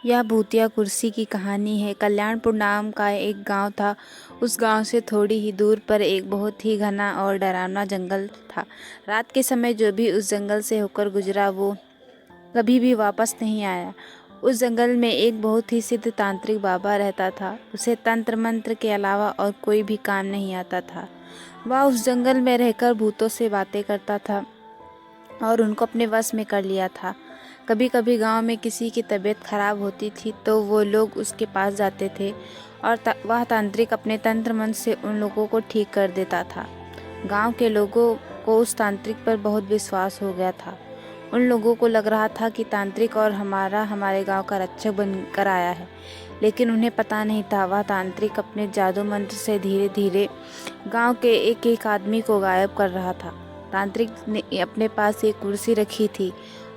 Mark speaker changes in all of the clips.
Speaker 1: यह भूतिया कुर्सी की कहानी है। कल्याणपुर नाम का एक गांव था। उस गांव से थोड़ी ही दूर पर एक बहुत ही घना और डरावना जंगल था। रात के समय जो भी उस जंगल से होकर गुजरा वो कभी भी वापस नहीं आया। उस जंगल में एक बहुत ही सिद्ध तांत्रिक बाबा रहता था। उसे तंत्र मंत्र के अलावा और कोई भी काम नहीं आता था। वह उस जंगल में रहकर भूतों से बातें करता था और उनको अपने वश में कर लिया था। कभी कभी गांव में किसी की तबीयत खराब होती थी तो वो लोग उसके पास जाते थे और वह तांत्रिक अपने तंत्र मंत्र से उन लोगों को ठीक कर देता था। गांव के लोगों को उस तांत्रिक पर बहुत विश्वास हो गया था। उन लोगों को लग रहा था कि तांत्रिक और हमारे गांव का रक्षक बनकर आया है, लेकिन उन्हें पता नहीं था वह तांत्रिक अपने जादू मंत्र से धीरे धीरे गांव के एक एक आदमी को गायब कर रहा था। तांत्रिक ने अपने पास एक कुर्सी रखी थी।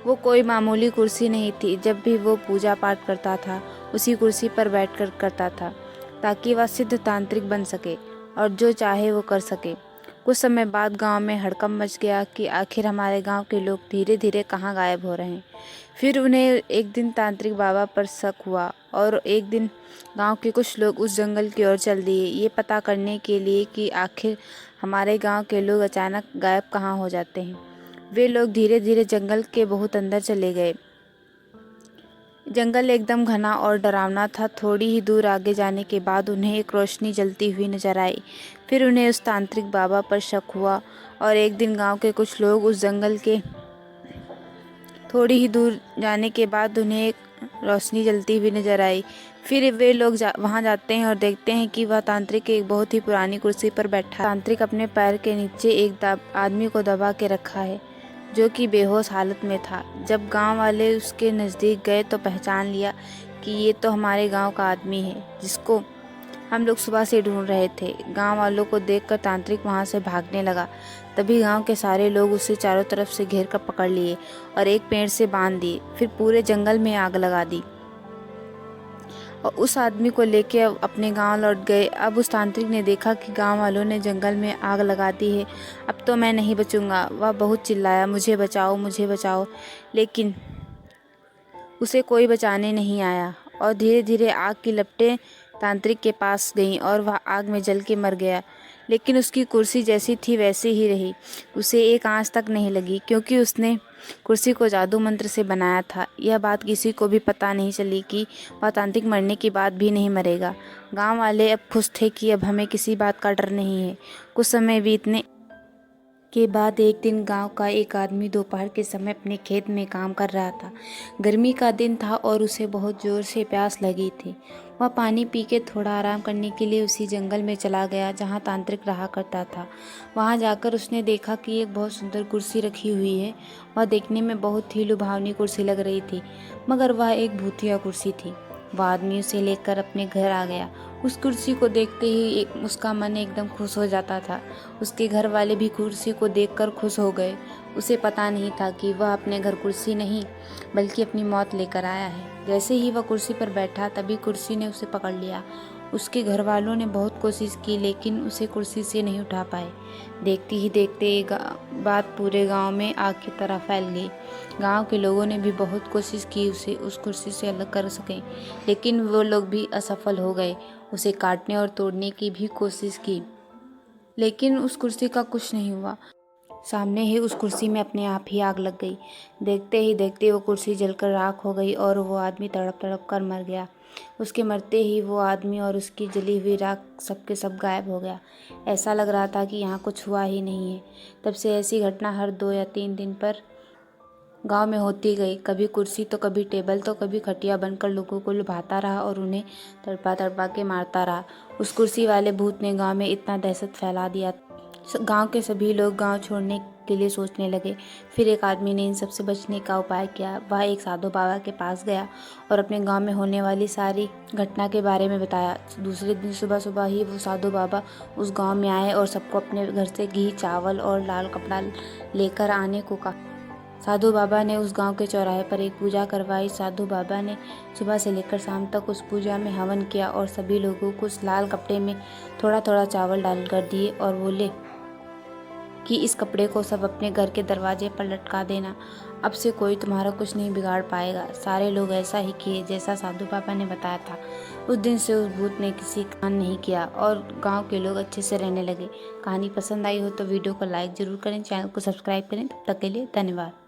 Speaker 1: वो कोई मामूली कुर्सी नहीं थी। जब भी वो पूजा पाठ करता था उसी कुर्सी पर बैठकर करता था, ताकि वह सिद्ध तांत्रिक बन सके और जो चाहे वो कर सके। कुछ समय बाद गांव में हड़कंप मच गया कि आखिर हमारे गांव के लोग धीरे धीरे कहाँ गायब हो रहे हैं। फिर उन्हें एक दिन तांत्रिक बाबा पर शक हुआ और एक दिन गांव के कुछ लोग उस जंगल की ओर चल दिए, ये पता करने के लिए कि आखिर हमारे गांव के लोग अचानक गायब कहाँ हो जाते हैं। वे लोग धीरे धीरे जंगल के बहुत अंदर चले गए। जंगल एकदम घना और डरावना था। थोड़ी ही दूर आगे जाने के बाद उन्हें एक रोशनी जलती हुई नजर आई। फिर उन्हें उस तांत्रिक बाबा पर शक हुआ और एक दिन गांव के कुछ लोग उस जंगल के थोड़ी ही दूर जाने के बाद उन्हें एक रोशनी जलती हुई नजर आई। फिर वे लोग वहां जाते हैं और देखते हैं कि वह तांत्रिक एक बहुत ही पुरानी कुर्सी पर बैठा है। तांत्रिक अपने पैर के नीचे एक आदमी को दबा के रखा है, जो कि बेहोश हालत में था। जब गांव वाले उसके नज़दीक गए तो पहचान लिया कि ये तो हमारे गांव का आदमी है, जिसको हम लोग सुबह से ढूंढ रहे थे। गांव वालों को देखकर तांत्रिक वहां से भागने लगा। तभी गांव के सारे लोग उसे चारों तरफ से घेर कर पकड़ लिए और एक पेड़ से बांध दिए। फिर पूरे जंगल में आग लगा दी और उस आदमी को लेके अपने गांव लौट गए। अब उस तांत्रिक ने देखा कि गांव वालों ने जंगल में आग लगा दी है, अब तो मैं नहीं बचूंगा। वह बहुत चिल्लाया, मुझे बचाओ, मुझे बचाओ, लेकिन उसे कोई बचाने नहीं आया और धीरे धीरे आग की लपटें तांत्रिक के पास गईं और वह आग में जल के मर गया। लेकिन उसकी कुर्सी जैसी थी वैसी ही रही। उसे एक आंच तक नहीं लगी, क्योंकि उसने कुर्सी को जादू मंत्र से बनाया था। यह बात किसी को भी पता नहीं चली कि वह तांत्रिक मरने के बाद भी नहीं मरेगा। गांव वाले अब खुश थे कि अब हमें किसी बात का डर नहीं है। कुछ समय बीतने के बाद एक दिन गांव का एक आदमी दोपहर के समय अपने खेत में काम कर रहा था। गर्मी का दिन था और उसे बहुत जोर से प्यास लगी थी। वह पानी पी के थोड़ा आराम करने के लिए उसी जंगल में चला गया जहां तांत्रिक रहा करता था। वहां जाकर उसने देखा कि एक बहुत सुंदर कुर्सी रखी हुई है। वह देखने में बहुत ही लुभावनी कुर्सी लग रही थी, मगर वह एक भूतिया कुर्सी थी। वह आदमी उसे लेकर अपने घर आ गया। उस कुर्सी को देखते ही उसका मन एकदम खुश हो जाता था। उसके घर वाले भी कुर्सी को देखकर खुश हो गए। उसे पता नहीं था कि वह अपने घर कुर्सी नहीं बल्कि अपनी मौत लेकर आया है। जैसे ही वह कुर्सी पर बैठा तभी कुर्सी ने उसे पकड़ लिया। उसके घर वालों ने बहुत कोशिश की, लेकिन उसे कुर्सी से नहीं उठा पाए। देखते ही देखते ये बात पूरे गांव में आग की तरह फैल गई। गांव के लोगों ने भी बहुत कोशिश की उसे उस कुर्सी से अलग कर सकें, लेकिन वो लोग भी असफल हो गए। उसे काटने और तोड़ने की भी कोशिश की, लेकिन उस कुर्सी का कुछ नहीं हुआ। सामने ही उस कुर्सी में अपने आप ही आग लग गई। देखते ही देखते वो कुर्सी जलकर राख हो गई और वो आदमी तड़प तड़प कर मर गया। उसके मरते ही वो आदमी और उसकी जली हुई राख सबके सब गायब हो गया। ऐसा लग रहा था कि यहाँ कुछ हुआ ही नहीं है। तब से ऐसी घटना हर 2 या 3 दिन पर गांव में होती गई। कभी कुर्सी तो कभी टेबल तो कभी खटिया बनकर लोगों को लुभाता रहा और उन्हें तड़पा तड़पा के मारता रहा। उस कुर्सी वाले भूत ने गांव में इतना दहशत फैला दिया। गांव के सभी लोग गांव छोड़ने के लिए सोचने लगे। फिर एक आदमी ने इन सब से बचने का उपाय किया। वह एक साधु बाबा के पास गया और अपने गांव में होने वाली सारी घटना के बारे में बताया। दूसरे दिन सुबह सुबह ही वो साधु बाबा उस गांव में आए और सबको अपने घर से घी, चावल और लाल कपड़ा लेकर आने को कहा। साधु बाबा ने उस गांव के चौराहे पर एक पूजा करवाई। साधु बाबा ने सुबह से लेकर शाम तक उस पूजा में हवन किया और सभी लोगों को उस लाल कपड़े में थोड़ा थोड़ा चावल डालकर दिए और बोले कि इस कपड़े को सब अपने घर के दरवाजे पर लटका देना। अब से कोई तुम्हारा कुछ नहीं बिगाड़ पाएगा। सारे लोग ऐसा ही किए जैसा साधु बाबा ने बताया था। उस दिन से उस भूत ने किसी का नहीं किया और गांव के लोग अच्छे से रहने लगे। कहानी पसंद आई हो तो वीडियो को लाइक ज़रूर करें, चैनल को सब्सक्राइब करें। तब तक के लिए धन्यवाद।